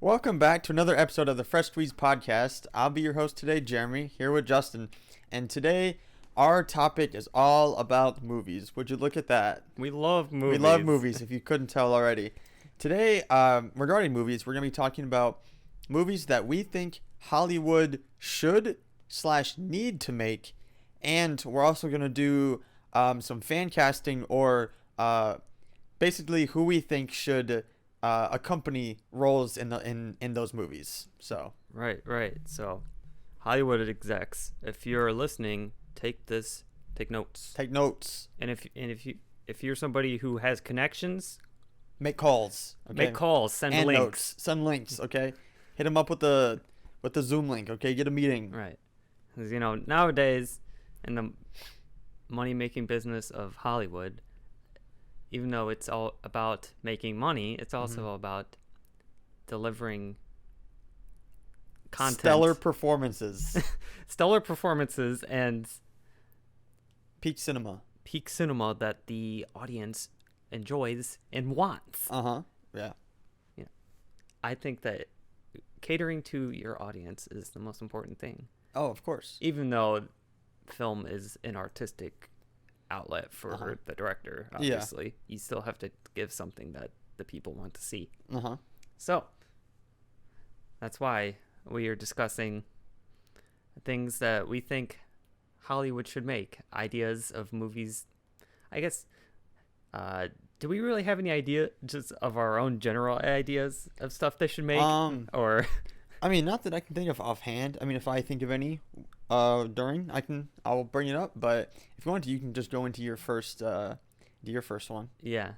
Welcome back to another episode of the Fresh Squeeze podcast. I'll be your host today, Jeremy, here with Justin. And today, our topic is all about movies. Would you look at that? We love movies. We love movies, if you couldn't tell already. Today, regarding movies, we're going to be talking about movies that we think Hollywood should/need to make. And we're also going to do some fan casting or basically who we think should accompany roles in those movies. So right. So, Hollywood execs, if you're listening, take notes. Take notes. And if you're somebody who has connections, make calls. Okay? Send and links. Notes. Send links. Okay, hit them up with the Zoom link. Okay, get a meeting. Right. Because nowadays, in the money making business of Hollywood, even though it's all about making money, it's also about delivering content. Stellar performances. And peak cinema that the audience enjoys and wants. Yeah. I think that catering to your audience is the most important thing. Oh, of course. Even though film is an artistic outlet for the director, obviously, you still have to give something that the people want to see. So that's why we are discussing things that we think Hollywood should make, ideas of movies. I guess, do we really have any idea just of our own general ideas of stuff they should make? Or I mean, not that I can think of offhand. I mean, if I think of any I'll bring it up, but if you want to, you can just go into your first one. Yeah.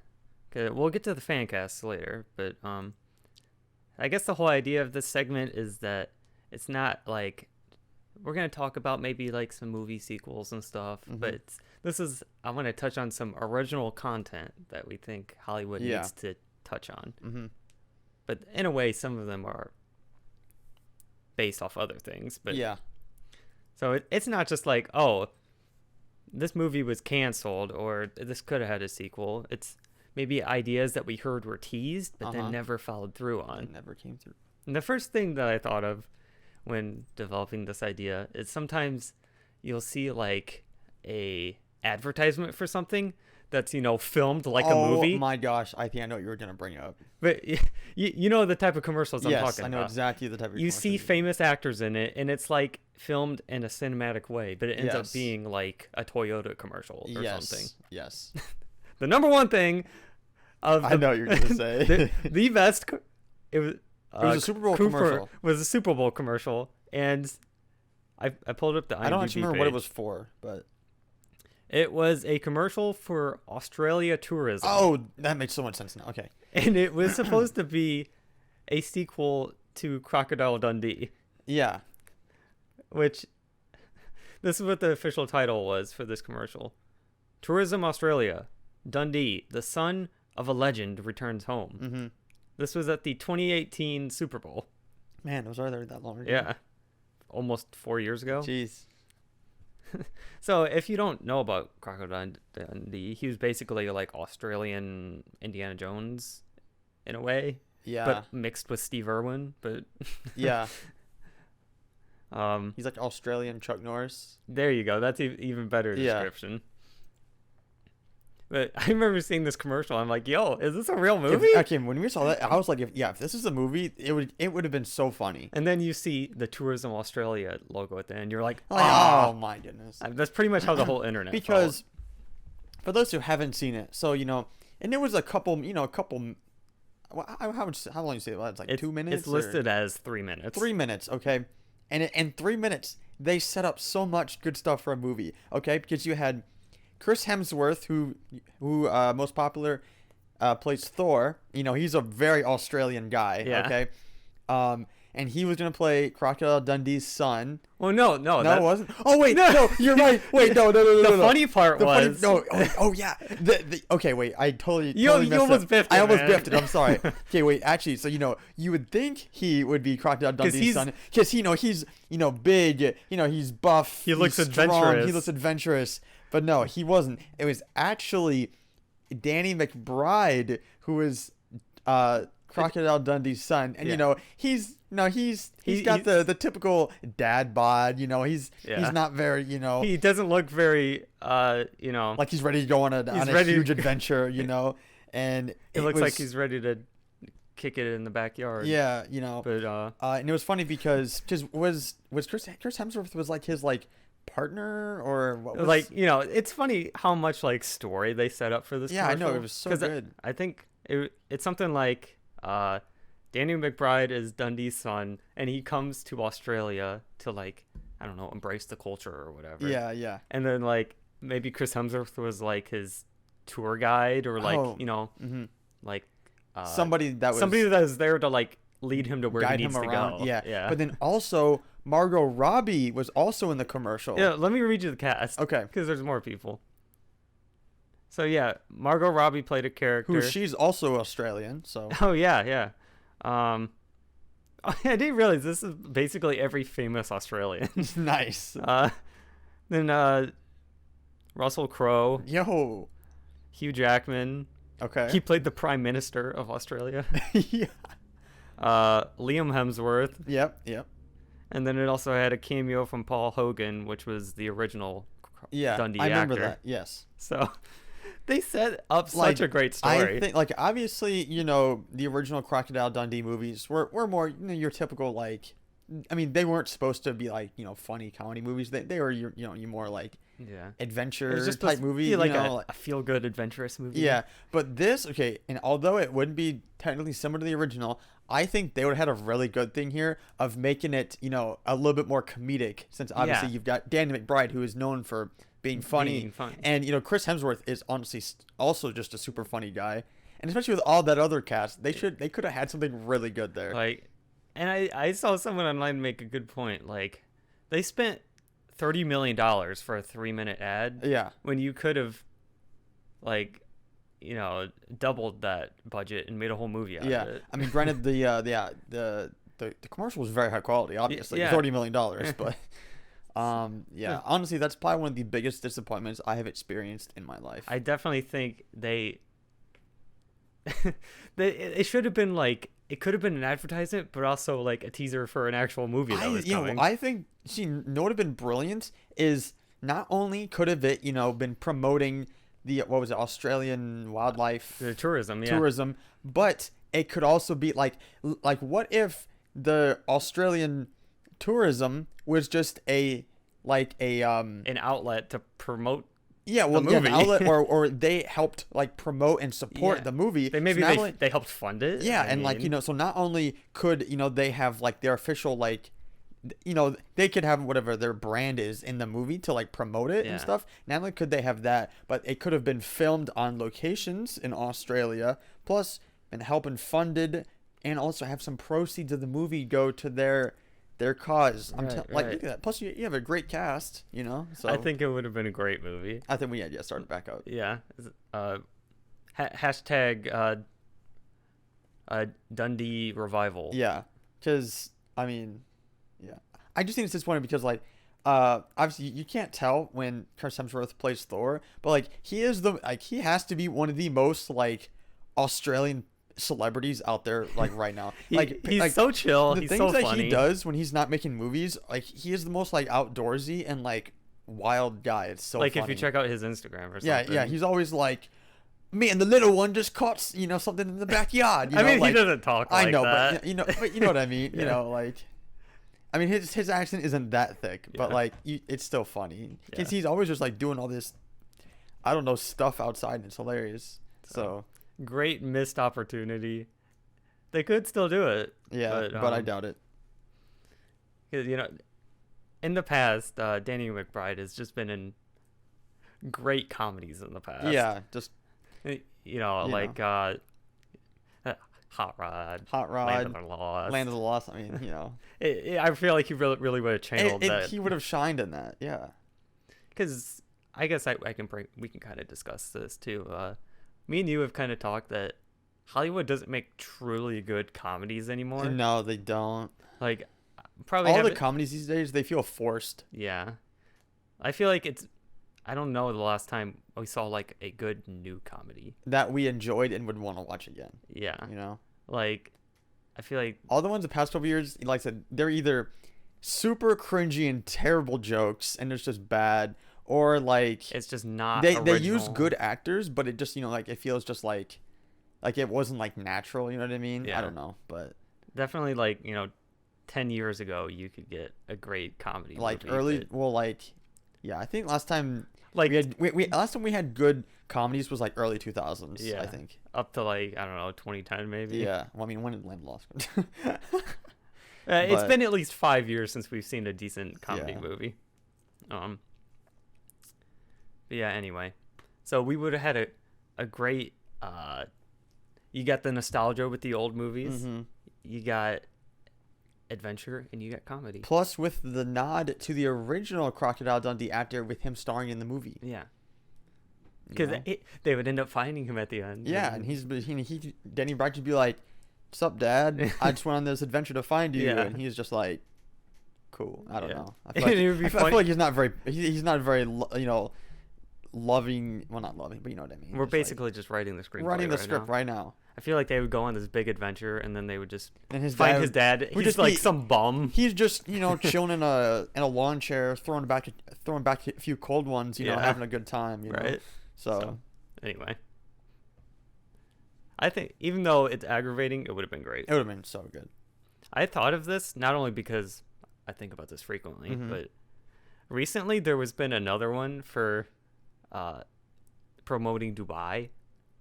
Okay, we'll get to the fan casts later, but I guess the whole idea of this segment is that it's not like we're going to talk about maybe like some movie sequels and stuff, but I want to touch on some original content that we think Hollywood needs to touch on. But in a way, some of them are based off other things, but so it's not just like, oh, this movie was canceled or this could have had a sequel. It's maybe ideas that we heard were teased, but then never followed through on. It never came through. And the first thing that I thought of when developing this idea is sometimes you'll see like a advertisement for something that's, filmed like a movie. Oh my gosh, I think I know what you were going to bring up. But you know the type of commercials I'm talking about. Yes, I know exactly the type of You see famous actors in it, and it's like filmed in a cinematic way, but it ends up being like a Toyota commercial or something. Yes. The number one thing of I know what you're going to say. the best, it was a Super Bowl commercial. Was a Super Bowl commercial, and I pulled up the IMDb I don't actually remember page. what it was for, but it was a commercial for Australia tourism. Oh, that makes so much sense now. Okay. And it was supposed to be a sequel to Crocodile Dundee. Yeah. Which, this is what the official title was for this commercial. Tourism Australia. Dundee, the son of a legend, returns home. This was at the 2018 Super Bowl. Man, it was right there that long ago. Yeah. Almost 4 years ago. Jeez. So, if you don't know about Crocodile Dundee, he was basically like Australian Indiana Jones in a way. Yeah. But mixed with Steve Irwin. But yeah. He's like Australian Chuck Norris. There you go. That's even better description. But I remember seeing this commercial. I'm like, yo, is this a real movie? When we saw that, I was like, if this is a movie, it would have been so funny. And then you see the Tourism Australia logo at the end. You're like, oh my goodness. That's pretty much how the whole internet because for those who haven't seen it, so, and there was a couple, well, how long you say it? Well, it's like 2 minutes? It's listed as 3 minutes. 3 minutes, okay. And in 3 minutes, they set up so much good stuff for a movie, okay? Because you had Chris Hemsworth, who most popular plays Thor. He's a very Australian guy. Yeah. Okay. And he was gonna play Crocodile Dundee's son. Well, no, it wasn't. Oh wait, no, you're right. Wait, no. The funny part was yeah. Okay, wait. I totally. You almost biffed it. I almost biffed it. I'm sorry. Okay, wait. Actually, so you would think he would be Crocodile Dundee's son because he's big. He's buff. He looks adventurous. He looks adventurous. But no, he wasn't. It was actually Danny McBride who was Crocodile Dundee's son, and Yeah. he's got the typical dad bod. He's not very He doesn't look very like he's ready to go on a huge adventure. And it looks like he's ready to kick it in the backyard. Yeah, But and it was funny because was Chris Hemsworth was like his like partner or what was it's funny how much like story they set up for this. Yeah, I know, commercial. it was so good. I think it's something like Danny McBride is Dundee's son, and he comes to Australia to like, I don't know, embrace the culture or whatever. Yeah, yeah. And then like maybe Chris Hemsworth was like his tour guide or like like somebody that was there to like lead him to where he needs to go. Yeah, yeah. But then also Margot Robbie was also in the commercial. Yeah, let me read you the cast. Okay. Because there's more people. So yeah, Margot Robbie played a character. She's also Australian. So. Oh yeah, yeah. I didn't realize this is basically every famous Australian. Nice. Then Russell Crowe. Yo. Hugh Jackman. Okay. He played the Prime Minister of Australia. Yeah. Liam Hemsworth. Yep. And then it also had a cameo from Paul Hogan, which was the original Dundee I remember actor. that. Yes. So they set up such a great story. I think, like, obviously, the original Crocodile Dundee movies were more, your typical, like, I mean, they weren't supposed to be like, funny comedy movies. They were, you more like adventure type movie, like a feel good adventurous movie. Yeah, but this, okay, and although it wouldn't be technically similar to the original, I think they would have had a really good thing here of making it, a little bit more comedic, since obviously you've got Danny McBride, who is known for being funny. And Chris Hemsworth is honestly also just a super funny guy, and especially with all that other cast, they could have had something really good there. Like, and I saw someone online make a good point. Like, they spent $30 million for a 3-minute ad. Yeah. When you could have, like, doubled that budget and made a whole movie out of it. I mean, granted, the commercial was very high quality, obviously, $30 million, but honestly, that's probably one of the biggest disappointments I have experienced in my life. I definitely think it should have been like, it could have been an advertisement, but also like a teaser for an actual movie that was coming. I think, what would have been brilliant is not only could have it, been promoting the, what was it, Australian wildlife tourism, but it could also be like what if the Australian tourism was just an outlet to promote an outlet, or they helped like promote and support the movie. They helped fund it. Yeah, and so not only could they have like their official like, they could have whatever their brand is in the movie to like promote it and stuff. Not only could they have that, but it could have been filmed on locations in Australia, plus been helping funded, and also have some proceeds of the movie go to their cause. Like, look at that. Plus, you have a great cast, So I think it would have been a great movie. I think we had started back up. Yeah. Hashtag Dundee revival. Yeah, because I mean, I just think it's disappointing because like, obviously you can't tell when Chris Hemsworth plays Thor, but like he has to be one of the most like Australian celebrities out there like right now. He's so chill. The he's things so that funny. he does when he's not making movies, like he is the most like outdoorsy and like wild guy. It's so like funny. if you check out his Instagram or something. Yeah, he's always like, me and the little one just caught something in the backyard. I mean, he doesn't talk like that. I know, but you know what I mean. Like, I mean, his accent isn't that thick, but like it's still funny because he's always just like doing all this, I don't know, stuff outside, and it's hilarious. So great missed opportunity. They could still do it. Yeah, but I doubt it. Because in the past, Danny McBride has just been in great comedies in the past. Yeah, just like Hot Rod, Land of the Lost. I mean, I feel like he really would have channeled that. He would have shined in that. Yeah. Because I guess we can kind of discuss this too. Me and you have kind of talked that Hollywood doesn't make truly good comedies anymore. No, they don't. Like, probably all the comedies these days, they feel forced. Yeah. I feel like I don't know the last time we saw like a good new comedy that we enjoyed and would want to watch again. Yeah. Like, I feel like all the ones the past couple years, like I said, they're either super cringy and terrible jokes, and it's just bad, or like it's just not they use original. good actors, but it just like it feels just like it wasn't like natural. You know what I mean? Yeah. I don't know, but Definitely, like, 10 years ago, you could get a great comedy like movie, early, but, well, like yeah, I think last time like, we last time we had good comedies was like early 2000s. Yeah. I think. up to, like, I don't know, 2010 maybe. Yeah. Well, I mean, when did Land Lost? It's But- been at least 5 years since we've seen a decent comedy Yeah. movie. But yeah, anyway. So we would have had a great, you got the nostalgia with the old movies. Mhm. You got adventure, and you got comedy. Plus, with the nod to the original Crocodile Dundee actor, with him starring in the movie. Yeah. you Because know? they would end up finding him at the end. Yeah, and Danny Bright would be like, "What's up, Dad? I just went on this adventure to find you," Yeah. and he's just like, "Cool." I don't Yeah. know. I And feel, like, it would be I feel funny- like he's not very. He's not very. Loving. Well, not loving, but you know what I mean. We're Just, like, basically just writing the screenplay writing the right script now. right now. I feel like they would go on this big adventure, and then they would just And his find dad, his dad. would He's just like be- some bum. He's just chilling in a lawn chair, throwing back a few cold ones. Yeah. Having a good time. Right. So Anyway. I think, even though it's aggravating, it would have been great. it would have been so good. I thought of this not only because I think about this frequently, Mhm. but recently there was been another one for promoting Dubai.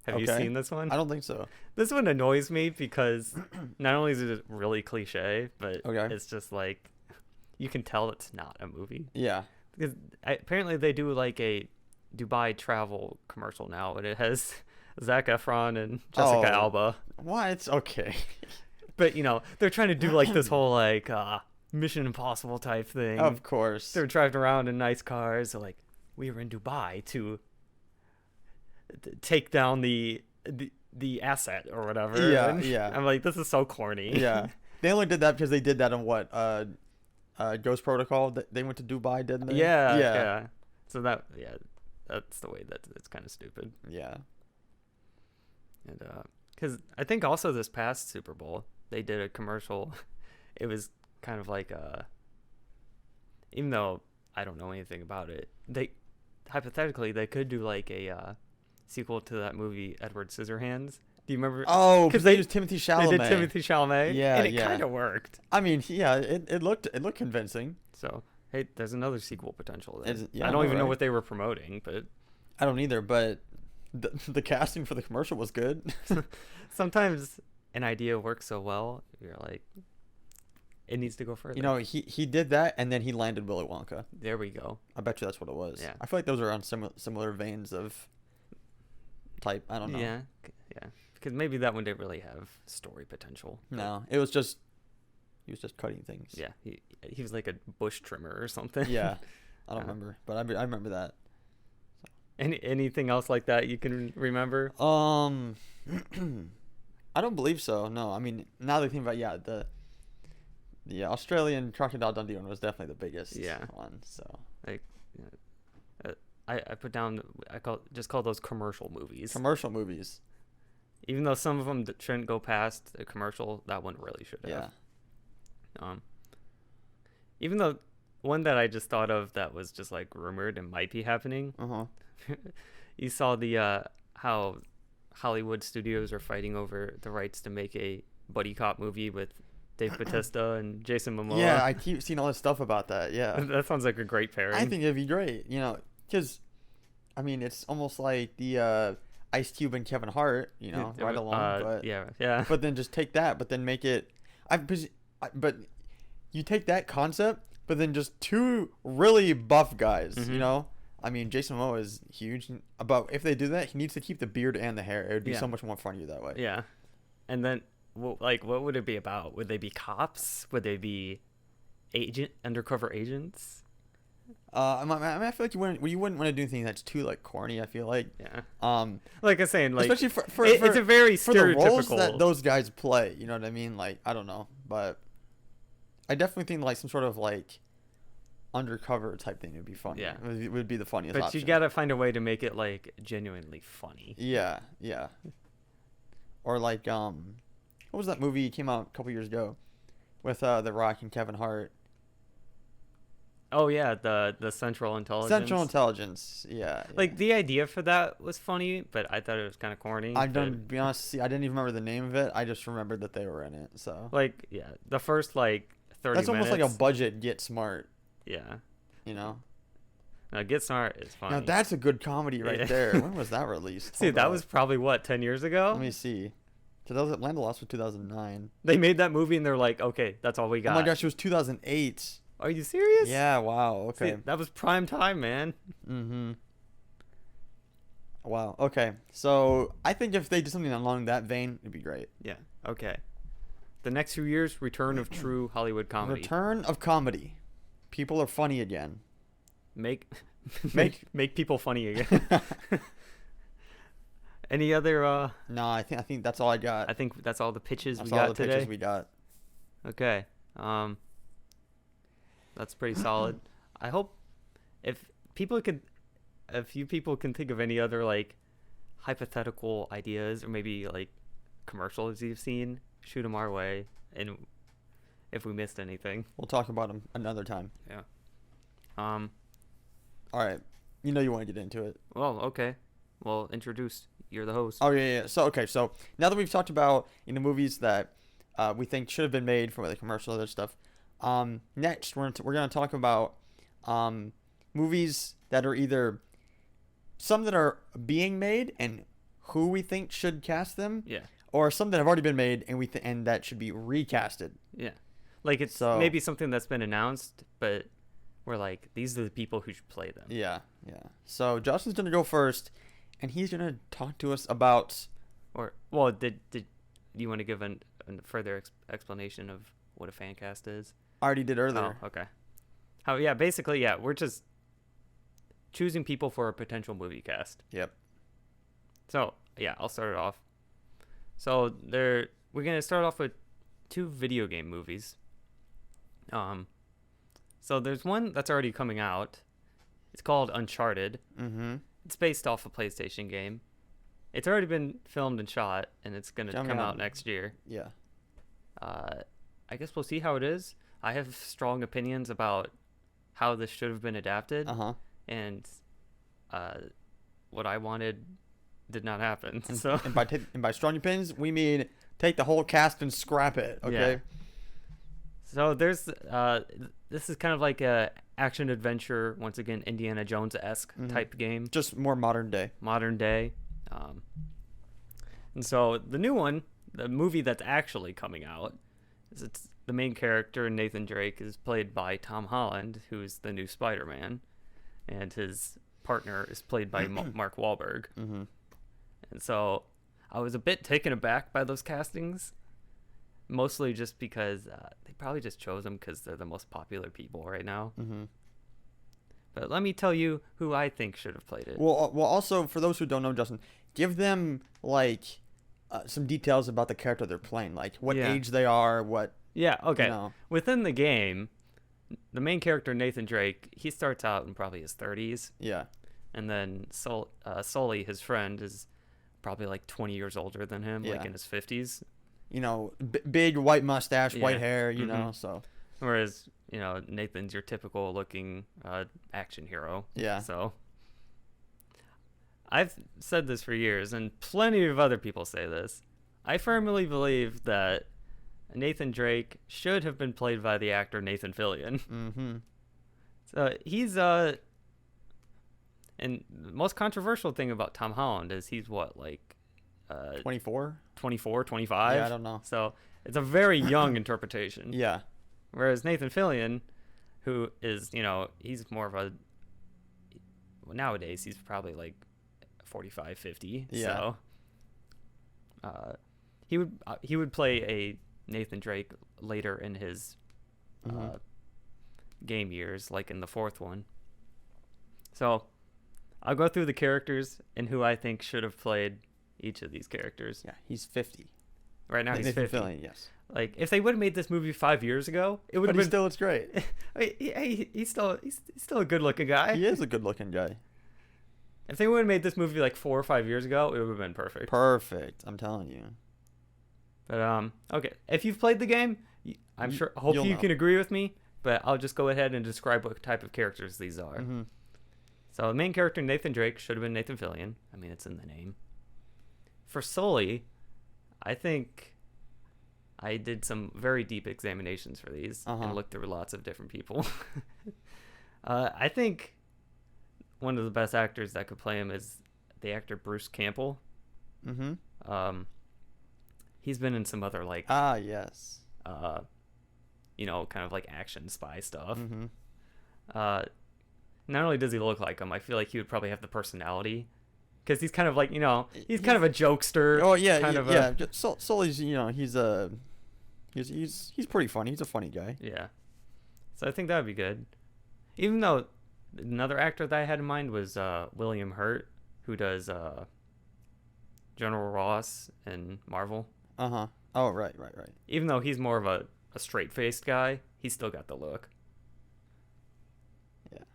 Have you Okay. seen this one? I don't think so. This one annoys me because not only is it really cliche, but Okay. it's just like you can tell it's not a movie. Yeah. Because apparently they do like a Dubai travel commercial now, and it has Zac Efron and Jessica Oh. Alba. What? Okay. But they're trying to do like this whole like Mission Impossible type thing. Of course. They're driving around in nice cars. So like, we were in Dubai to take down the asset or whatever. Yeah, And yeah. I'm like, this is so corny. Yeah. They only did that because they did that on what? Ghost Protocol. They went to Dubai, didn't they? Yeah. So that's the way that it's kind of stupid. Yeah. And because I think also this past Super Bowl they did a commercial. It was kind of like even though I don't know anything about it, they hypothetically they could do like a sequel to that movie Edward Scissorhands. Do you remember? Oh, 'Cause because they- they used Timothy Chalamet. They did Timothy Chalamet. Yeah, and it yeah. kind of worked. I mean, yeah, it looked convincing. So hey, there's another sequel potential there. Yeah, I don't even know right. what they were promoting, but I don't either, but the casting for the commercial was good. sometimes an idea works so well, you're like, it needs to go further. He did that, and then he landed Willy Wonka. There we go. I bet you that's what it was. Yeah. I feel like those are on similar veins of type. I don't know. Yeah. Because maybe that one didn't really have story potential. but No, he was just cutting things. Yeah, he was like a bush trimmer or something. Yeah. I don't Yeah. remember, but I remember that. Anything else like that you can remember? I don't believe so. No, I mean, now that I think about the Australian Crocodile Dundee one was definitely the biggest one. So I put down, just call those commercial movies. commercial movies. Even though some of them shouldn't go past a commercial, that one really should have. Yeah. Even though one that I just thought of that was just like rumored and might be happening. Uh-huh. You saw the how Hollywood studios are fighting over the rights to make a buddy cop movie with Dave Bautista and Jason Momoa. Yeah, I keep seeing all this stuff about that. Yeah. That sounds like a great pairing. I think it'd be great, because, I mean, it's almost like the Ice Cube and Kevin Hart, right along. But, yeah. but then just take that, but then make it. But you take that concept, but then just two really buff guys, Mhm. I mean, Jason Momoa is huge, but if they do that, he needs to keep the beard and the hair. It would be Yeah. so much more funny that way. Yeah. And then, what would it be about? Would they be cops? Would they be undercover agents? I mean, I feel like you wouldn't want to do anything that's too like corny. I feel like. Yeah. Like I was saying, like Especially for it's a very for the roles stereotypical. that those guys play, you know what I mean? Like, I don't know, but I definitely think like some sort of like undercover type thing would be funny. Yeah. It would be the funniest But option. you gotta find a way to make it like genuinely funny. Yeah. Or like what was that movie that came out a couple years ago with The Rock and Kevin Hart? Oh yeah, the Central Intelligence. Central Intelligence. Yeah. Like the idea for that was funny, but I thought it was kind of corny. I don't, to be honest, I didn't even remember the name of it. I just remembered that they were in it. So like, yeah, the first like 30 that's almost minutes. like a budget Get Smart. Yeah. You know. Get Smart is funny. Now that's a good comedy right Yeah. there. When was that released? See, Hold that up. was probably what, 10 years ago? Let me see. Land of Lost was 2009. They made that movie and they're like, okay, that's all we got. Oh my gosh, it was 2008. Are you serious? Yeah. Wow. Okay. See, that was prime time, man. Mm-hmm. Wow. Okay. So I think if they did something along that vein, it'd be great. Yeah. Okay. The next few years, return of true Hollywood comedy. Return of comedy. People are funny again. Make people funny again. Any other? No, I think that's all I got. I think that's all the pitches That's we all got the today. pitches we got. Okay. That's pretty solid. I hope if you people can think of any other like hypothetical ideas or maybe like commercials you've seen, shoot them our way. And if we missed anything, We'll talk about them another time. yeah. All right. You know you want to get into it. Well, okay. Well, introduce. You're the host. Oh yeah. So now that we've talked about movies that we think should have been made for the commercial and other stuff, next we're gonna talk about movies that are either some that are being made and who we think should cast them, Yeah. or some that have already been made and and that should be recasted. Yeah. Like it's So- maybe something that's been announced, but we're like, these are the people who should play them. Yeah. So Justin's gonna go first, and he's gonna talk to us about. Or well, did you want to give a further explanation of what a fan cast is? I already did earlier. Oh, okay. Basically, we're just choosing people for a potential movie cast. Yep. So, I'll start it off. So, we're going to start off with 2 video game movies. So there's one that's already coming out. It's called Uncharted. Mm-hmm. It's based off a PlayStation game. It's already been filmed and shot, and it's going to come out next year. Yeah. I guess we'll see how it is. I have strong opinions about how this should have been adapted, and what I wanted did not happen. So, and by strong opinions, we mean take the whole cast and scrap it. Okay. Yeah. So there's this is kind of like a action adventure, once again Indiana Jones-esque type game, Just more modern day. And so the new one, the movie that's actually coming out, it's the main character, Nathan Drake, is played by Tom Holland, who's the new Spider-Man, and his partner is played by Mark Wahlberg. Mm-hmm. And so I was a bit taken aback by those castings, mostly just because they probably just chose them because they're the most popular people right now. Mm-hmm. But let me tell you who I think should have played it. Well, also for those who don't know, Justin, give them like some details about the character they're playing, like what age they are, what. Yeah. Okay. You know. Within the game, the main character Nathan Drake, he starts out in probably his 30s. Yeah. And then Sully, his friend, is probably like 20 years older than him, like in his 50s. You know, big white mustache, white hair, you know, so. Whereas, Nathan's your typical looking action hero. Yeah. So I've said this for years, and plenty of other people say this. I firmly believe that Nathan Drake should have been played by the actor Nathan Fillion. Mm-hmm. So he's and the most controversial thing about Tom Holland is he's what, like 24, 25? Yeah, I don't know. So it's a very young interpretation. Yeah. Whereas Nathan Fillion, who is, he's more of a, nowadays he's probably like 45, 50. Yeah. So he would play a Nathan Drake later in his game years, like in the 4th one. So I'll go through the characters and who I think should have played each of these characters. Yeah, he's 50. Right now he's Nathan 50. Fillion, yes. Like if they would have made this movie 5 years ago, it would have But he been. still looks great. I mean, he's still a good-looking guy. He is a good-looking guy. If they would have made this movie like 4 or 5 years ago, it would have been perfect. Perfect, I'm telling you. But okay, if you've played the game, I hope you can agree with me. But I'll just go ahead and describe what type of characters these are. Mm-hmm. So the main character, Nathan Drake, should have been Nathan Fillion. I mean, it's in the name. For Sully, I think I did some very deep examinations for these and looked through lots of different people. I think one of the best actors that could play him is the actor Bruce Campbell. Mm-hmm. He's been in some other yes. Kind of like action spy stuff. Mm-hmm. Not only does he look like him, I feel like he would probably have the personality, because he's kind of like he's kind of a jokester. Oh yeah, Sully's he's pretty funny. He's a funny guy. Yeah, so I think that would be good. Even though another actor that I had in mind was William Hurt, who does General Ross in Marvel. Oh right. Even though he's more of a straight-faced guy, he's still got the look.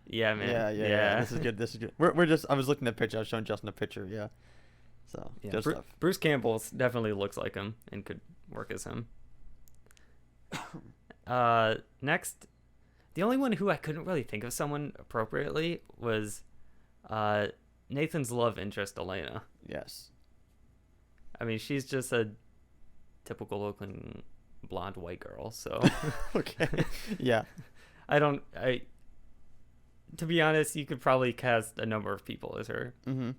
Yeah, man. Yeah. This is good. I was looking at the picture. I was showing Justin a picture. Yeah. So good stuff. Bruce Campbell definitely looks like him and could work as him. Next, the only one who I couldn't really think of someone appropriately was Nathan's love interest, Elena. Yes. I mean, she's just a typical looking blonde white girl. So okay. Yeah. To be honest, you could probably cast a number of people as her. Mm-hmm.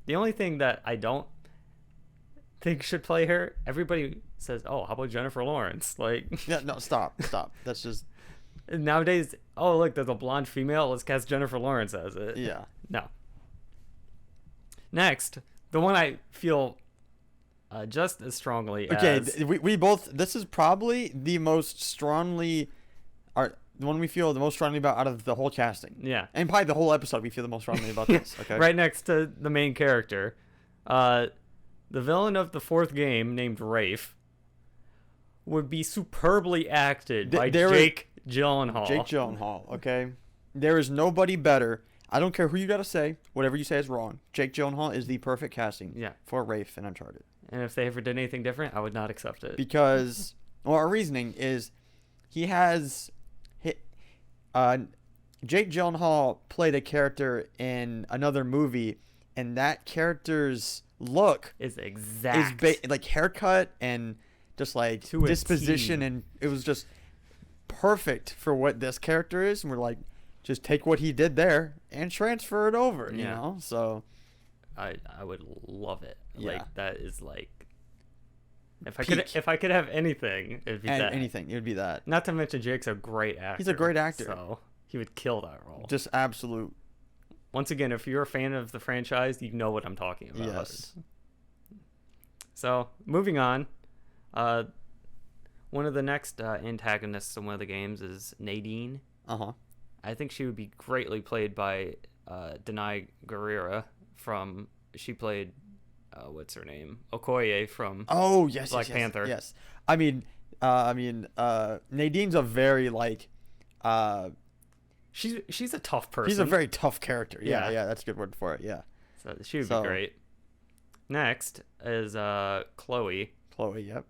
The only thing that I don't think should play her, everybody says, "Oh, how about Jennifer Lawrence?" Like, yeah, no, stop. That's just nowadays. Oh, look, there's a blonde female. Let's cast Jennifer Lawrence as it. Yeah. No. Next, the one I feel just as strongly. Okay, as... we both. This is probably the most strongly. The one we feel the most strongly about out of the whole casting. Yeah. And probably the whole episode we feel the most strongly about this. Okay. Right next to the main character. The villain of the fourth game, named Rafe, would be superbly acted by Jake Gyllenhaal. Jake Gyllenhaal, okay? There is nobody better. I don't care who you got to say. Whatever you say is wrong. Jake Gyllenhaal is the perfect casting for Rafe in Uncharted. And if they ever did anything different, I would not accept it. Because, our reasoning is he has... Jake Gyllenhaal played a character in another movie, and that character's look is exact. Like haircut and just like disposition, and it was just perfect for what this character is. And we're like, just take what he did there and transfer it over, you know? So I would love it. Yeah. Like, that is like, if I could have anything, it'd be that. Anything, it would be that. Not to mention Jake's a great actor. He's a great actor. So he would kill that role. Just absolute. Once again, if you're a fan of the franchise, you know what I'm talking about. Yes. So, moving on. One of the next antagonists in one of the games is Nadine. I think she would be greatly played by Denai Guerrera from... She played... what's her name? Okoye from Black Panther. Yes. I mean, Nadine's a very like... She's a tough person. She's a very tough character. Yeah, that's a good word for it. Yeah. So she would be great. Next is Chloe. Chloe, yep.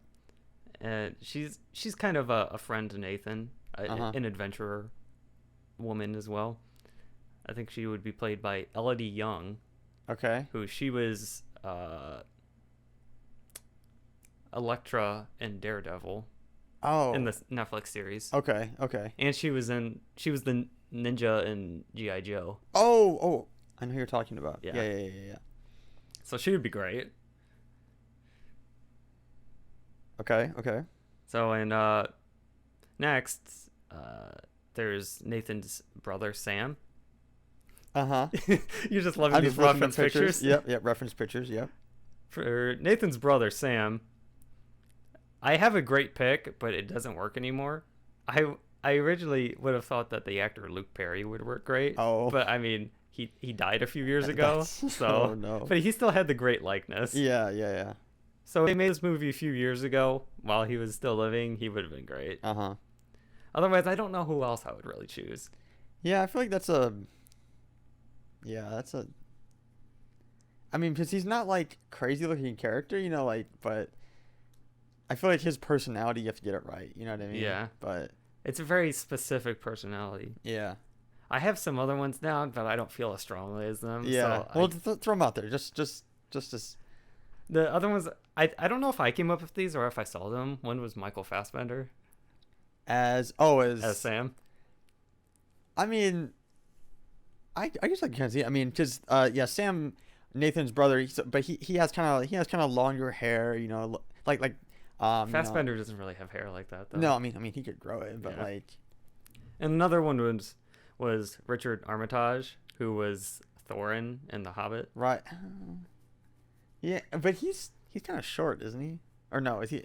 And she's kind of a friend to Nathan, an adventurer woman as well. I think she would be played by Elodie Young. Okay. Who she was Elektra in Daredevil. Oh. In the Netflix series. Okay. And she was the ninja in G.I. Joe. Oh, I know who you're talking about. Yeah. So she would be great. Okay. So, and next, there's Nathan's brother, Sam. You're just loving these reference pictures? Yep, reference pictures, yep. For Nathan's brother, Sam, I have a great pick, but it doesn't work anymore. I originally would have thought that the actor Luke Perry would work great. Oh. But, I mean, he died a few years ago. So, oh, no. But he still had the great likeness. Yeah. So they made this movie a few years ago while he was still living. He would have been great. Otherwise, I don't know who else I would really choose. Yeah, I feel like that's a... I mean, because he's not, like, crazy-looking character, you know, like, but I feel like his personality, you have to get it right. You know what I mean? Yeah. But It's a very specific personality. yeah. I have some other ones down, but I don't feel as strongly as them. Yeah. So Well, throw them out there. Just as the other ones, I don't know if I came up with these or if I saw them. One was Michael Fassbender as Sam. I mean, I guess I can see. I mean, because yeah, Sam, Nathan's brother. But he has kind of longer hair. You know, like Fassbender doesn't really have hair like that though. No, I mean he could grow it, but Yeah. like. And another one was Richard Armitage, who was Thorin in The Hobbit. Right. Yeah, but he's kind of short, isn't he? Or no, is he?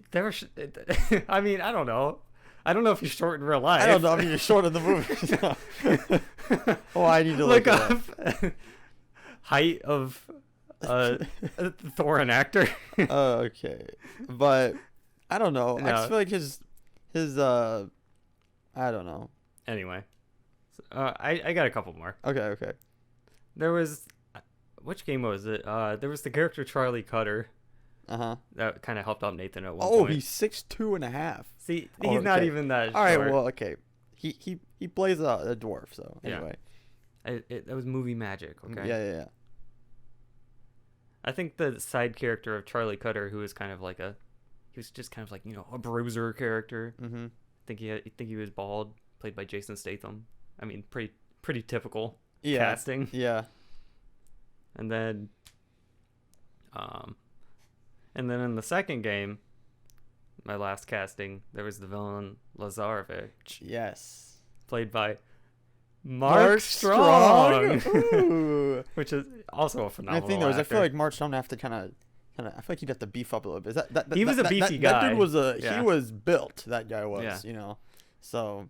I mean, I don't know. I don't know if he's short in real life. I don't know. I mean, he's short in the movie. Oh, I need to look up it height of Thorin actor. Okay, but I don't know. I No. just feel like his I don't know. Anyway, I got a couple more. Okay. There was, which game was it? There was the character Charlie Cutter Uh-huh. that kind of helped out Nathan at one Oh, point. he's 6'2.5". See, Oh, he's not okay. even that All right, short. well, okay. He plays a dwarf, so Yeah. anyway. That was movie magic, okay? Yeah. I think the side character of Charlie Cutter, who was kind of like he was just kind of like, a bruiser character. Mm-hmm. I think he was bald, played by Jason Statham. I mean, pretty typical Yeah. casting. Yeah. And then in the second game, my last casting, there was the villain Lazarevich, Yes. played by Mark Strong. Ooh. Which is also a And phenomenal the thing though is, I feel actor. like Mark Strong have to kind of. I feel like he'd have to beef up a little bit. He was a beefy guy. That dude was Yeah. he was built. That guy was. Yeah. You know. So.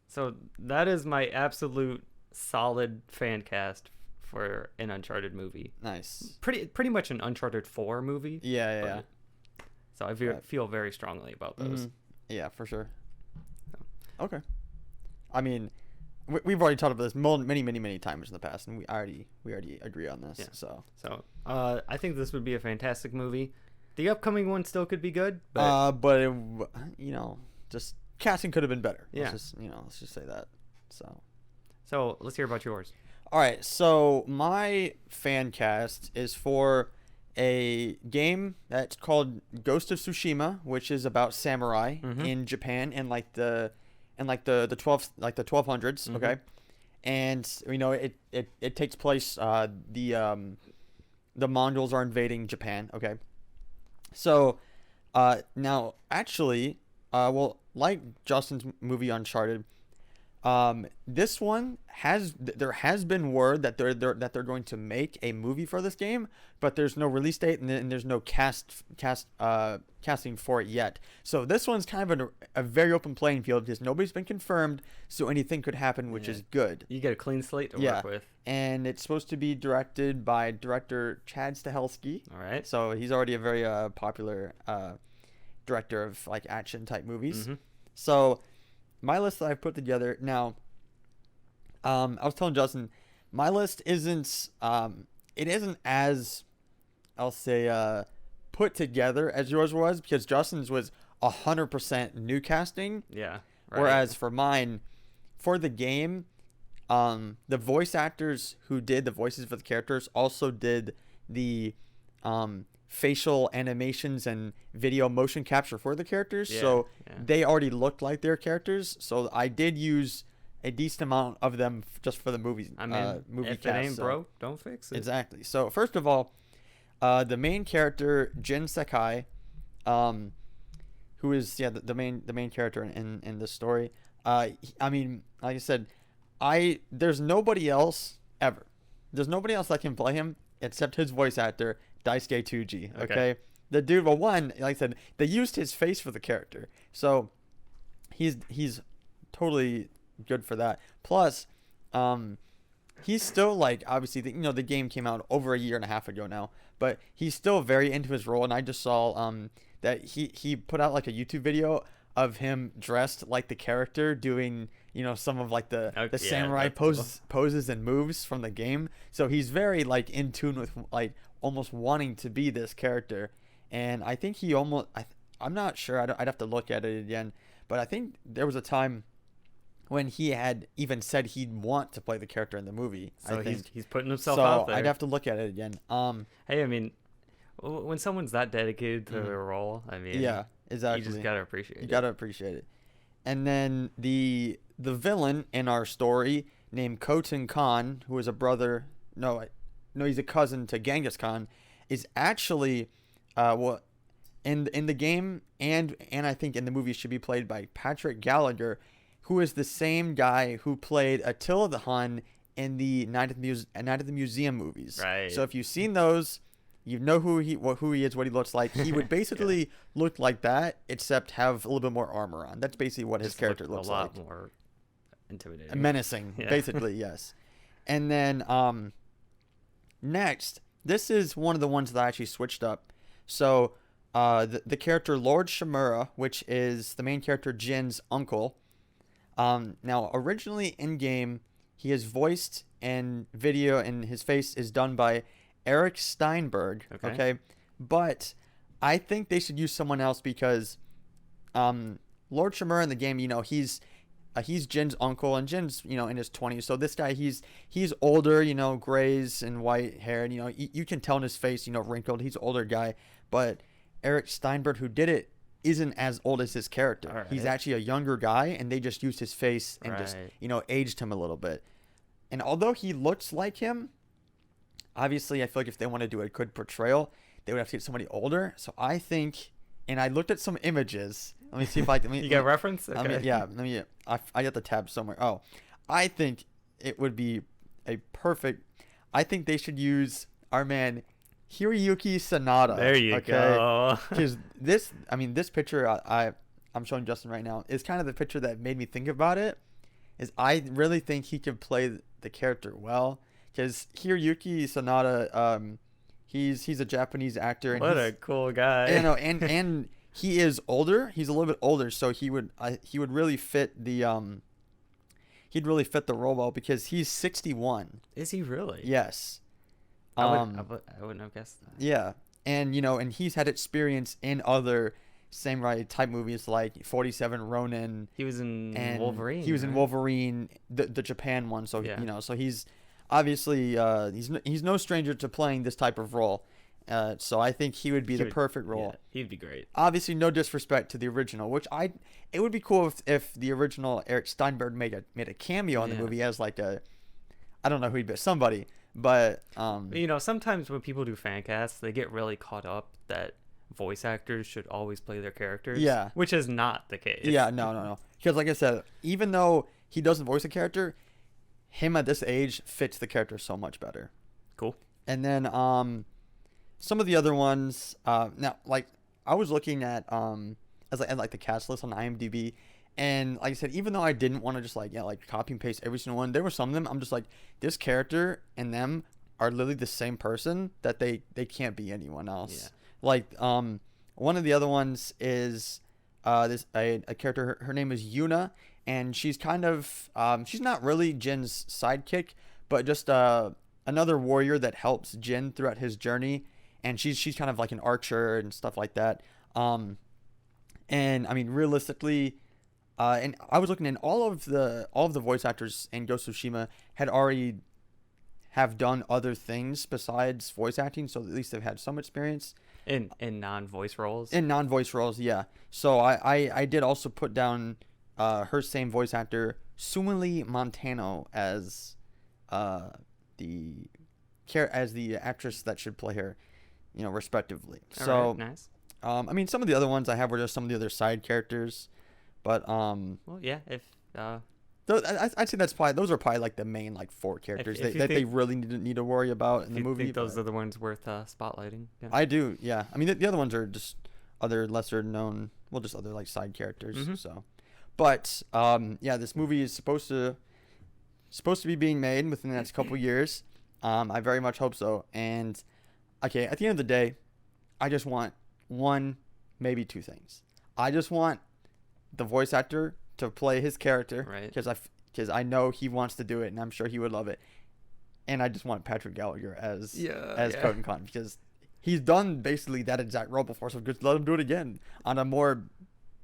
So that is my absolute solid fan cast for an Uncharted movie. Nice. Pretty much an Uncharted 4 movie. Yeah. but- So I Right. feel very strongly about those. Mhm. Yeah, for sure. Okay. I mean, we've already talked about this many times in the past, and we already agree on this. Yeah. So. So I think this would be a fantastic movie. The upcoming one still could be good, but But it, just casting could have been better. Yeah. Let's just say that. so let's hear about yours. All right, so my fan cast is for a game that's called Ghost of Tsushima, which is about samurai Mhm. in Japan in the 1200s. Mhm. Okay, and it takes place. The Mongols are invading Japan. Okay, so now actually, well, like Justin's movie Uncharted. This one there has been word that they're going to make a movie for this game, but there's no release date and there's no casting for it yet. So this one's kind of a very open playing field because nobody's been confirmed, so anything could happen, which is good. You get a clean slate to Yeah. work with. And it's supposed to be directed by director Chad Stahelski. All right. So he's already a very popular director of like action type movies. Mhm. So my list that I've put together now, I was telling Justin, my list isn't as, I'll say, put together as yours was, because Justin's was 100% new casting, Yeah. Right. whereas for mine, for the game, the voice actors who did the voices for the characters also did the facial animations and video motion capture for the characters, so they already looked like their characters. So I did use a decent amount of them just for the movie. I mean, movie if cast, it ain't so- broke, don't fix it. Exactly. So first of all, the main character Jin Sakai, who is the main character in this story. I mean, like I said, there's nobody else ever. There's nobody else that can play him except his voice actor Daisuke Tsuji. Okay. The dude. Well, one, like I said, they used his face for the character, so he's totally good for that. Plus, he's still like, obviously the game came out over a year and a half ago now, but he's still very into his role. And I just saw that he put out like a YouTube video of him dressed like the character doing some of like the samurai poses and moves from the game. So he's very like in tune with like almost wanting to be this character. And I think he almost I'm not sure. I'd have to look at it again. But I think there was a time when he had even said he'd want to play the character in the movie. So I think. he's putting himself So out there. I'd have to look at it again. Hey, I mean, when someone's that dedicated to their role, I mean, Yeah, exactly. you just gotta appreciate it. You gotta appreciate it. And then the villain in our story named Khotan Khan, who is a brother. No, he's a cousin to Genghis Khan, is actually, well, in the game and I think in the movie should be played by Patrick Gallagher, who is the same guy who played Attila the Hun in the Night at the Museum movies. Right. So if you've seen those, you know who he is, what he looks like. He would basically look like that, except have a little bit more armor on. That's basically what his character looks like. A lot more intimidating. Menacing, basically, yes. And then next, this is one of the ones that I actually switched up. So the character Lord Shimura, which is the main character Jin's uncle. Now, originally in game, he is voiced in video, and his face is done by Eric Steinberg. Okay. But I think they should use someone else because Lord Shimura in the game, he's Jin's uncle, and Jin's in his 20s. So this guy, he's older, grays and white hair, and you can tell in his face, wrinkled. He's an older guy, but Eric Steinberg, who did it, isn't as old as his character. Right. He's actually a younger guy, and they just used his face and just aged him a little bit. And although he looks like him, obviously I feel like if they want to do a good portrayal, they would have to get somebody older. So I think, and I looked at some images. Let me see if I can. You got reference? Okay. I got the tab somewhere. Oh, I think it would be a perfect. I think they should use our man Hiroyuki Sanada. There you go. Because this picture I'm showing Justin right now is kind of the picture that made me think about it. Is I really think he could play the character well. Because Hiroyuki Sanada, he's a Japanese actor. And what a cool guy. And he is older. He's a little bit older, so he would really fit the he'd really fit the role well because he's 61. Is he really? Yes. I wouldn't have guessed that. Yeah, and and he's had experience in other samurai type movies like 47 Ronin. He was in Wolverine. He was in Wolverine, the Japan one. So so he's obviously he's no stranger to playing this type of role. So I think he would be the perfect role. Yeah, he'd be great. Obviously, no disrespect to the original, which it would be cool if the original Eric Steinberg made a cameo in the movie as like I don't know who he'd be, somebody. But sometimes when people do fan casts, they get really caught up that voice actors should always play their characters. Yeah, which is not the case. Yeah, no. Because like I said, even though he doesn't voice a character, him at this age fits the character so much better. Cool. And then some of the other ones. Now, like I was looking at like the cast list on IMDb. And like I said, even though I didn't want to just like copy and paste every single one, there were some of them I'm just like, this character and them are literally the same person that they can't be anyone else. Yeah. Like one of the other ones is a character. Her name is Yuna, and she's kind of she's not really Jin's sidekick, but just another warrior that helps Jin throughout his journey. And she's kind of like an archer and stuff like that. And I mean realistically. And I was looking, and all of the voice actors in Ghost of Tsushima had already have done other things besides voice acting, so at least they've had some experience in non-voice roles. In non-voice roles, yeah. So I did also put down her same voice actor, Sumili Montano, as the actress that should play her, respectively. All right, nice. I mean, some of the other ones I have were just some of the other side characters. But well, yeah, if I'd say those are probably like the main like four characters that they really need to worry about in the movie. Think those are the ones worth spotlighting? Yeah. I do, yeah. I mean, the other ones are just other lesser known, just other like side characters. Mm-hmm. So, but yeah, this movie is supposed to be being made within the next couple years. I very much hope so. And okay, at the end of the day, I just want one, maybe two things. I just want the voice actor to play his character, right? Because I know he wants to do it, and I'm sure he would love it. And I just want Patrick Gallagher as Khotan Khan, because he's done basically that exact role before, so just let him do it again on a more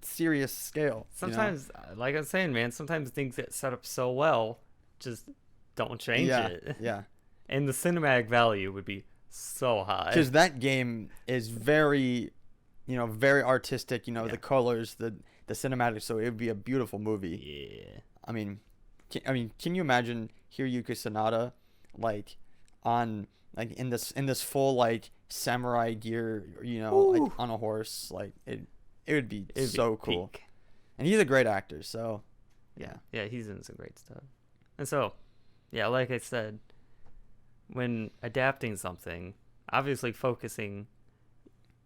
serious scale. Sometimes, like I was saying, man, sometimes things get set up so well, just don't change it. Yeah. And the cinematic value would be so high. Because that game is very, very artistic. The colors, the cinematics. So it would be a beautiful movie. Yeah. I mean, can you imagine Hiroyuki Sanada, in this full samurai gear, Ooh. on a horse, it would be It'd so be cool. peak. And he's a great actor, so yeah. Yeah, he's in some great stuff. And so, yeah, like I said, when adapting something, obviously focusing.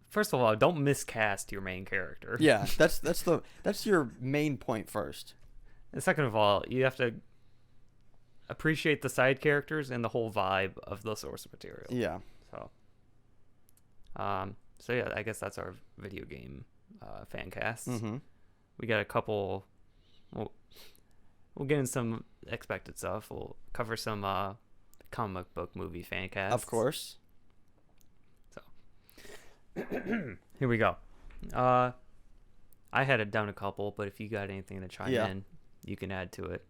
First of all, don't miscast your main character. Yeah, that's your main point first. And second of all, you have to appreciate the side characters and the whole vibe of the source material. Yeah. So yeah, I guess that's our video game fan casts. Mm-hmm. We got a couple. We'll get in some expected stuff. We'll cover some comic book movie fan casts. Of course. So here we go. I had it down a couple, but if you got anything to chime in, you can add to it.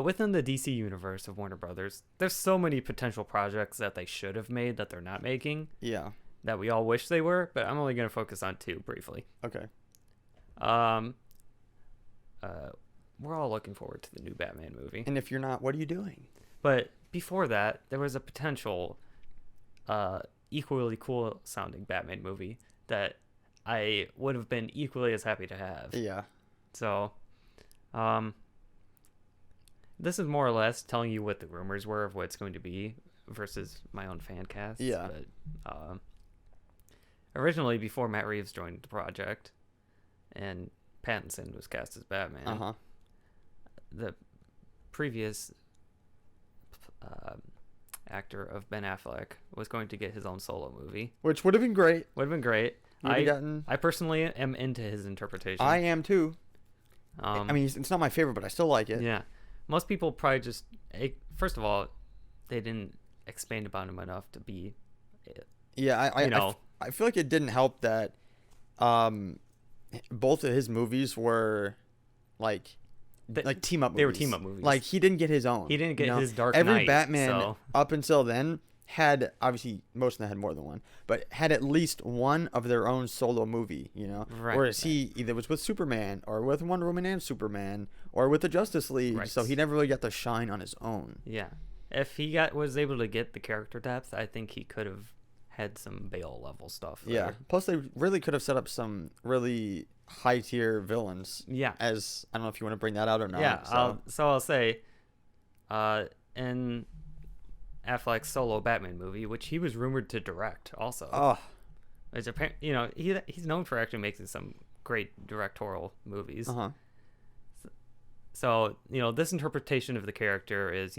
Within the DC universe of Warner Brothers, there's so many potential projects that they should have made that they're not making. Yeah. That we all wish they were, but I'm only going to focus on two briefly. Okay. We're all looking forward to the new Batman movie. And if you're not, what are you doing? But before that, there was a potential equally cool sounding Batman movie that I would have been equally as happy to have. Yeah. So, this is more or less telling you what the rumors were of what it's going to be versus my own fan cast. Yeah. But originally, before Matt Reeves joined the project and Pattinson was cast as Batman, the previous actor of Ben Affleck was going to get his own solo movie. Which would have been great. Would have been great. I personally am into his interpretation. I am too. I mean, it's not my favorite, but I still like it. Yeah. Most people probably just... First of all, they didn't expand about him enough to be... Yeah, I feel like it didn't help that both of his movies were like team up movies. They were team up movies. Like, he didn't get his own. He didn't get his Dark Every Knight. Batman up until then had, obviously, most of them had more than one, but had at least one of their own solo movie, Right. Whereas he either was with Superman or with Wonder Woman and Superman or with the Justice League, Right. so he never really got to shine on his own. Yeah. If he was able to get the character depth, I think he could have had some Bale level stuff there. Yeah. Plus, they really could have set up some really high tier villains. Yeah. As I don't know if you want to bring that out or not. Yeah. So I'll say, in Affleck's solo Batman movie, which he was rumored to direct, also. Oh. It's he's known for actually making some great directorial movies. So this interpretation of the character is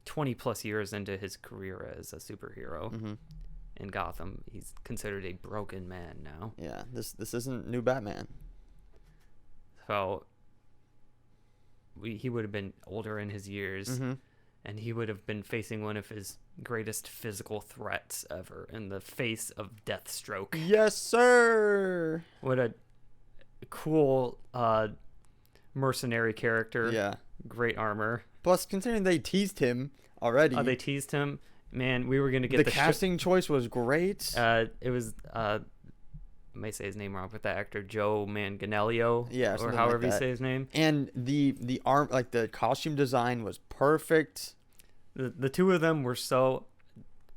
20 plus years into his career as a superhero. In Gotham, he's considered a broken man now. Yeah, this isn't new Batman. So he would have been older in his years, and he would have been facing one of his greatest physical threats ever in the face of Deathstroke. Yes, sir. What a cool mercenary character. Yeah. Great armor. Plus, considering they teased him already. They teased him. Man, we were going to get the casting choice was great. It was, I may say his name wrong, but the actor Joe Manganiello. Yeah, or however you say his name. And the arm, the costume design was perfect. The two of them were so,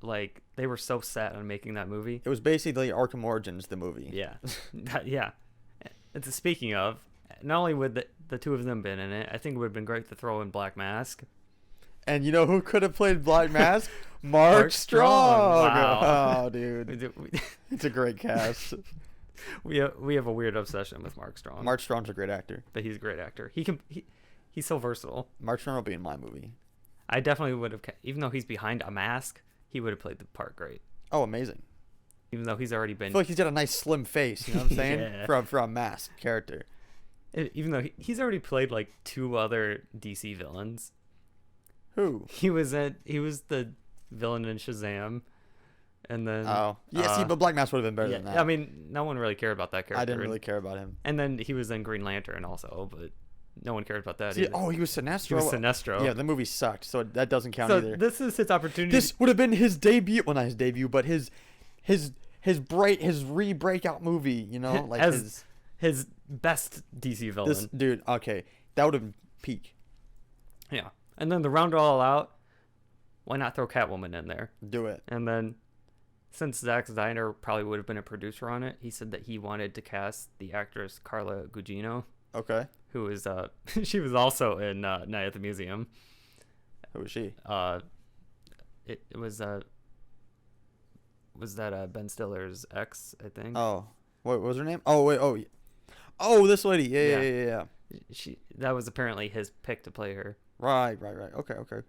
they were so set on making that movie. It was basically Arkham Origins, the movie. Yeah. Yeah. And speaking of, not only would the two of them been in it, I think it would have been great to throw in Black Mask. And you know who could have played Black Mask? Mark Strong. Wow. Oh, dude. It's a great cast. We have a weird obsession with Mark Strong. Mark Strong's a great actor. But he's a great actor. He's so versatile. Mark Strong will be in my movie. I definitely would have, even though he's behind a mask, he would have played the part great. Oh, amazing. Even though he's already been... I feel like he's got a nice slim face, you know what I'm saying? Yeah. For a masked character. Even though he's already played two other DC villains. Who? He was the villain in Shazam, And then see, but Black Mask would have been better yeah, than that. I mean, no one really cared about that character. I didn't really care about him. And then he was in Green Lantern also, but no one cared about that See, either. he was Sinestro. He was Sinestro. Yeah, the movie sucked, so that doesn't count So either. this is his opportunity. This would have been his debut. Well, not his debut, but his re-breakout movie. You know, like his best DC villain. This dude. Okay, that would have been peak. Yeah, and then to round it all out, why not throw Catwoman in there? Do it. And then, since Zack Snyder probably would have been a producer on it, he said that he wanted to cast the actress Carla Gugino. Okay. Who is she was also in Night at the Museum. Who was she? It was that Ben Stiller's ex, I think. Oh, what was her name? Oh wait, this lady. Yeah. That was apparently his pick to play her. Right. Okay.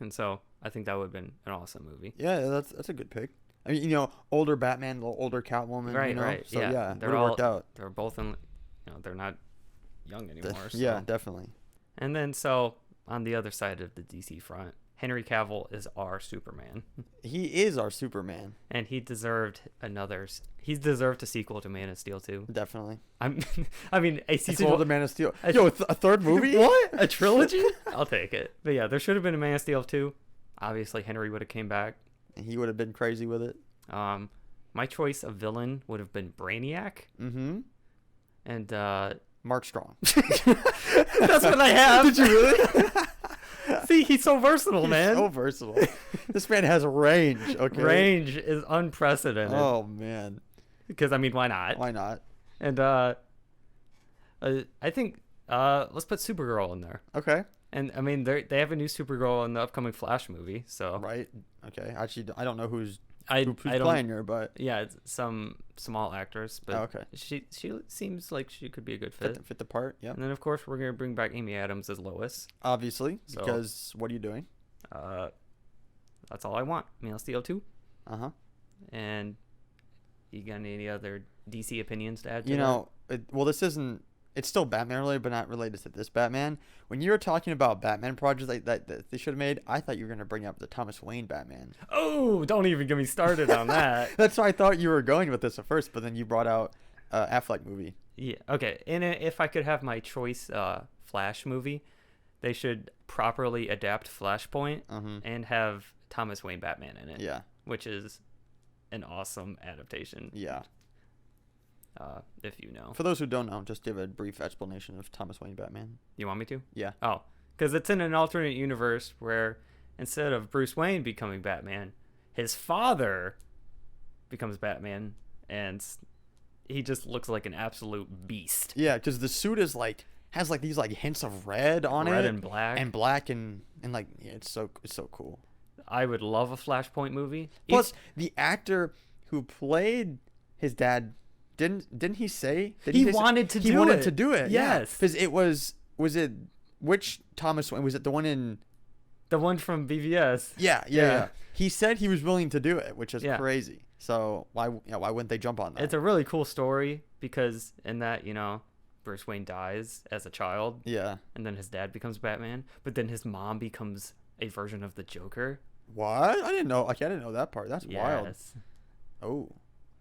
And so I think that would have been an awesome movie. Yeah, that's a good pick. I mean, older Batman, a little older Catwoman. Right, you know? right. So yeah, they're it all worked out. They're both in. They're not young anymore. So. Yeah, definitely. And then so on the other side of the DC front, Henry Cavill is our Superman. He is our Superman. And he deserved He deserved a sequel to Man of Steel 2. Definitely. I mean, a sequel to Man of Steel. Yo, a third movie? What? A trilogy? I'll take it. But yeah, there should have been a Man of Steel 2. Obviously, Henry would have came back. And he would have been crazy with it. My choice of villain would have been Brainiac. Mm-hmm. And Mark Strong. That's what I have. Did you really? See, he's so versatile, man. So versatile. This man has range. Okay. Range is unprecedented. Oh man. Because I mean, why not? Why not? And I think let's put Supergirl in there. Okay. And I mean, they have a new Supergirl in the upcoming Flash movie. So right. Okay. Actually, I don't know who's I playing her, but yeah, it's some small actress, but okay. She seems like she could be a good fit. Fit the part. Yeah. And then of course we're gonna bring back Amy Adams as Lois. Obviously, because what are you doing? That's all I want. Man of Steel 2. Uh-huh. And you got any other DC opinions to add to that? This isn't. It's still Batman related, but not related to this Batman. When you were talking about Batman projects that they should have made, I thought you were going to bring up the Thomas Wayne Batman. Oh, don't even get me started on that. That's why I thought you were going with this at first, but then you brought out Affleck movie. Yeah, okay. And if I could have my choice Flash movie, they should properly adapt Flashpoint and have Thomas Wayne Batman in it. Yeah. Which is an awesome adaptation. Yeah. If you know. For those who don't know, just give a brief explanation of Thomas Wayne Batman. You want me to? Yeah. Oh, because it's in an alternate universe where instead of Bruce Wayne becoming Batman, his father becomes Batman, and he just looks like an absolute beast. Yeah, because the suit is has these hints of red on it. Red and black. And black and it's so cool. I would love a Flashpoint movie. Plus, the actor who played his dad. Didn't he say that he wanted to do it? Yes, because was it which Thomas Wayne, was it the one from BVS? Yeah. He said he was willing to do it, which is crazy. So why wouldn't they jump on that? It's a really cool story because in that Bruce Wayne dies as a child. Yeah, and then his dad becomes Batman, but then his mom becomes a version of the Joker. What? I didn't know. I didn't know that part. That's wild. Oh.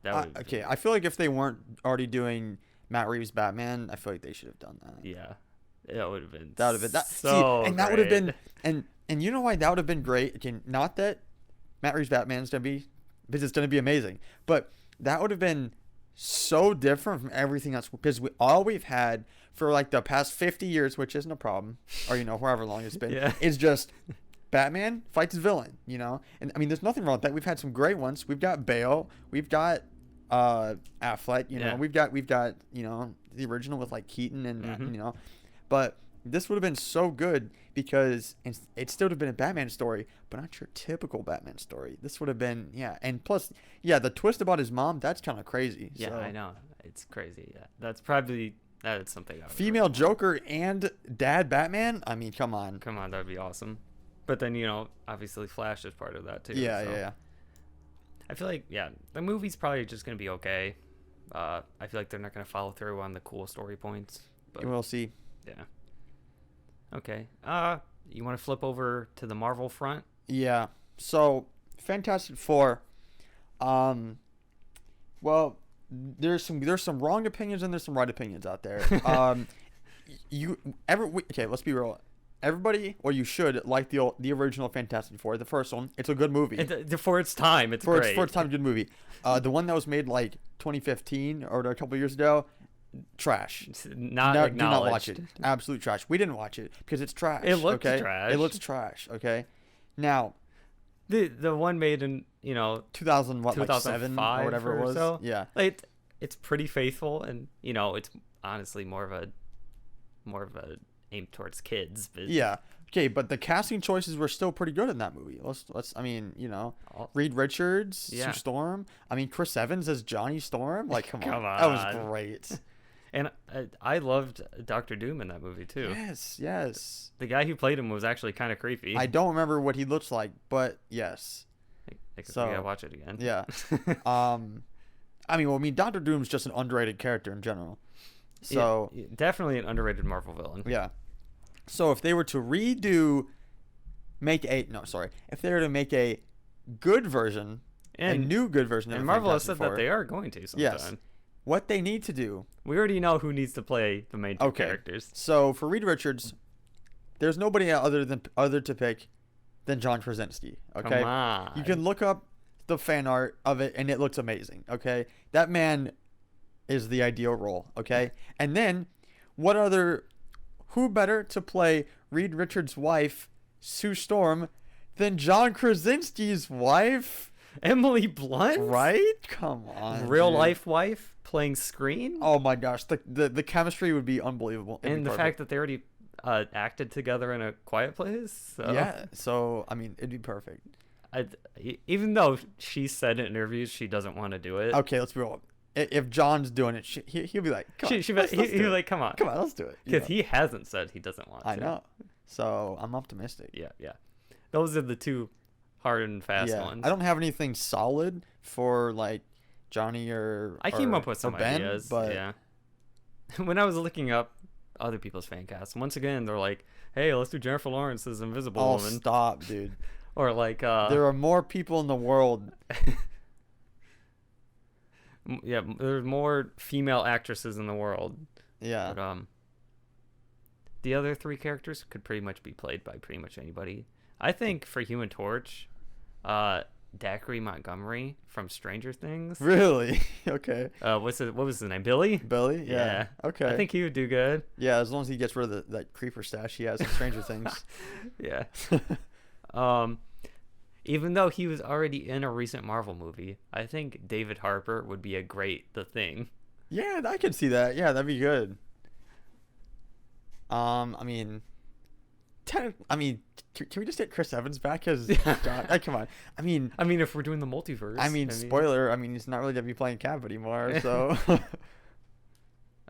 Okay, I feel like if they weren't already doing Matt Reeves' Batman, I feel like they should have done that. Yeah, that would have been. That would have been that would have been, and you know why that would have been great? Again, not that Matt Reeves' Batman is gonna be, because it's gonna be amazing, but that would have been so different from everything else, because all we've had for the past 50 years, which isn't a problem, or however long it's been, is just Batman fights his villain, and I mean, there's nothing wrong with that. We've had some great ones. We've got Bale. We've got Affleck, we've got the original with Keaton and but this would have been so good because it still would have been a Batman story, but not your typical Batman story. This would have been and plus the twist about his mom, that's kind of crazy. Yeah, so. I know, it's crazy. Yeah, that's something. Female Joker and dad Batman. I mean, come on, that'd be awesome. But then obviously Flash is part of that too. Yeah. I feel like the movie's probably just gonna be okay. I feel like they're not gonna follow through on the cool story points. But we'll see. Yeah. Okay. You want to flip over to the Marvel front? Yeah. So Fantastic Four. Well, there's some wrong opinions and there's some right opinions out there. Okay, let's be real. Everybody, or you should like the original Fantastic Four, the first one. It's a good movie. For its time, it's great. For its time, good movie. The one that was made like 2015 or a couple years ago, trash. Not do acknowledged. not watch it. Absolute trash. We didn't watch it because it's trash. It looked okay? trash. It looks trash. Okay. Now, the one made in 2007 or whatever it was. So. Yeah. Like, it's pretty faithful, and it's honestly more of a aim towards kids. But yeah. Okay, but the casting choices were still pretty good in that movie. Reed Richards, Sue Storm. I mean, Chris Evans as Johnny Storm. Like, come on. That was great. And I loved Dr. Doom in that movie too. Yes. The guy who played him was actually kind of creepy. I don't remember what he looks like, but yes. So we gotta watch it again. Yeah. Dr. Doom's just an underrated character in general. So yeah, definitely an underrated Marvel villain. Yeah. So if they were to if they were to make a good version, a new good version of Marvel has Fantastic said Four, that they are going to sometime. Yes. What they need to do. We already know who needs to play the main two characters. So for Reed Richards, there's nobody other to pick than John Krasinski. Okay. Come on. You can look up the fan art of it, and it looks amazing. Okay. That man is the ideal role. Okay. And then, who better to play Reed Richards' wife, Sue Storm, than John Krasinski's wife? Emily Blunt? Right? Come on. Real life wife playing screen? Oh my gosh. The chemistry would be unbelievable. And the fact that they already acted together in A Quiet Place? So. Yeah. So, it'd be perfect. Even though she said in interviews she doesn't want to do it. Okay, let's be real. If John's doing it, he'll be like, come on. He'll be like, come on. Come on, let's do it. Because he hasn't said he doesn't want to. I know. So, I'm optimistic. Yeah. Those are the two hard and fast ones. I don't have anything solid for, like, Johnny I came up with some Ben, ideas. But yeah. When I was looking up other people's fan casts, once again, they're like, hey, let's do Jennifer Lawrence as Invisible Woman. Stop, dude. Or like... there are more people in the world... Yeah, there's more female actresses in the world. Yeah. But the other three characters could pretty much be played by pretty much anybody. I think for Human Torch, Dacre Montgomery from Stranger Things. Really? Okay. What was his name? Billy? Billy? Yeah. Okay. I think he would do good. Yeah, as long as he gets rid of that creeper stash he has in Stranger Things. Yeah. Even though he was already in a recent Marvel movie, I think David Harbour would be a great The Thing. Yeah, I could see that. Yeah, that'd be good. Can we just get Chris Evans back? Because come on. If we're doing the multiverse. Spoiler. He's not really gonna be playing Cap anymore. So.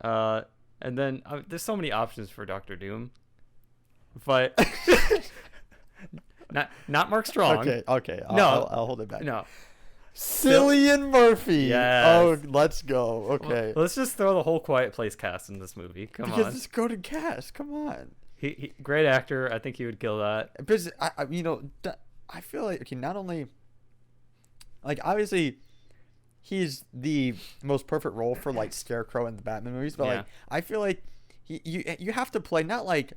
And then there's so many options for Doctor Doom, but. Not Mark Strong. Okay. I'll hold it back. No. Cillian Murphy. Yes. Oh, let's go. Okay. Let's just throw the whole Quiet Place cast in this movie. Come on. Just go to cast. Come on. He great actor. I think he would kill that. Because I feel like not only obviously he's the most perfect role for like Scarecrow in the Batman movies, but I feel like you have to play not like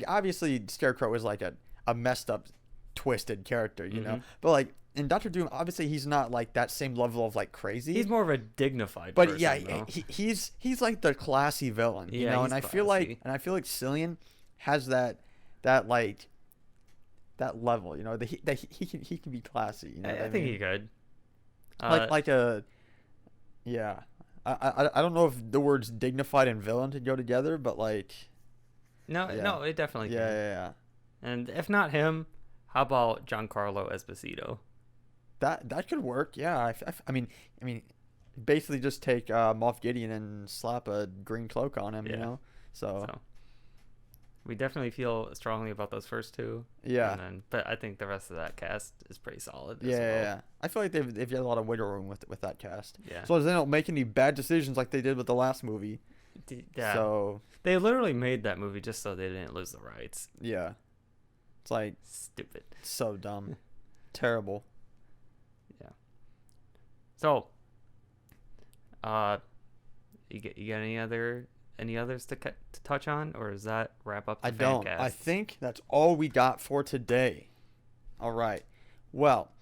obviously Scarecrow is like a messed up twisted character, you know, but like in Doctor Doom obviously he's not like that same level of like crazy. He's more of a dignified but person, he's like the classy villain, you know, and I feel like Cillian has that level, you know, that he can be classy, you know. I think he could I don't know if the words dignified and villain could go together, but like no, it definitely can. Yeah. And if not him, how about Giancarlo Esposito? That could work. Yeah. I mean, basically just take Moff Gideon and slap a green cloak on him. You know. So we definitely feel strongly about those first two. Yeah. But I think the rest of that cast is pretty solid. Yeah. I feel like they've got a lot of wiggle room with that cast. Yeah. So as they don't make any bad decisions like they did with the last movie. Yeah. So they literally made that movie just so they didn't lose the rights. Yeah. It's like stupid. So dumb. terrible. Yeah. So, you got any others to touch on, or does that wrap up the I don't. Fancast? I think that's all we got for today. All right. Well,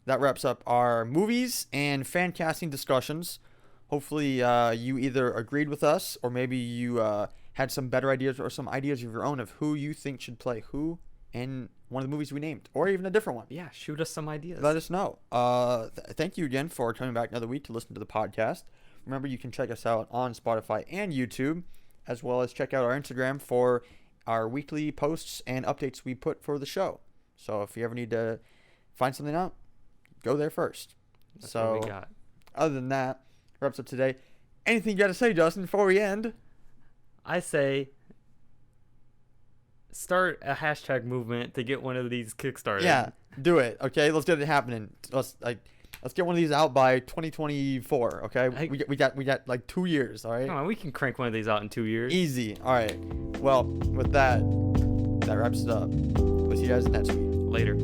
that wraps up our movies and fan casting discussions. Hopefully, you either agreed with us or maybe you had some better ideas or some ideas of your own of who you think should play who in one of the movies we named, or even a different one. Yeah, shoot us some ideas. Let us know. Thank you again for coming back another week to listen to the podcast. Remember, you can check us out on Spotify and YouTube, as well as check out our Instagram for our weekly posts and updates we put for the show. So if you ever need to find something out, go there first. That's so what we got. Other than that, wraps up today. Anything you got to say, Justin, before we end? I say start a hashtag movement to get one of these kickstarted. Yeah, do it. Okay, let's get it happening. Let's get one of these out by 2024. Okay, we got like 2 years. All right. Come on, we can crank one of these out in 2 years. Easy. All right. Well, with that wraps it up. We'll see you guys next week. Later.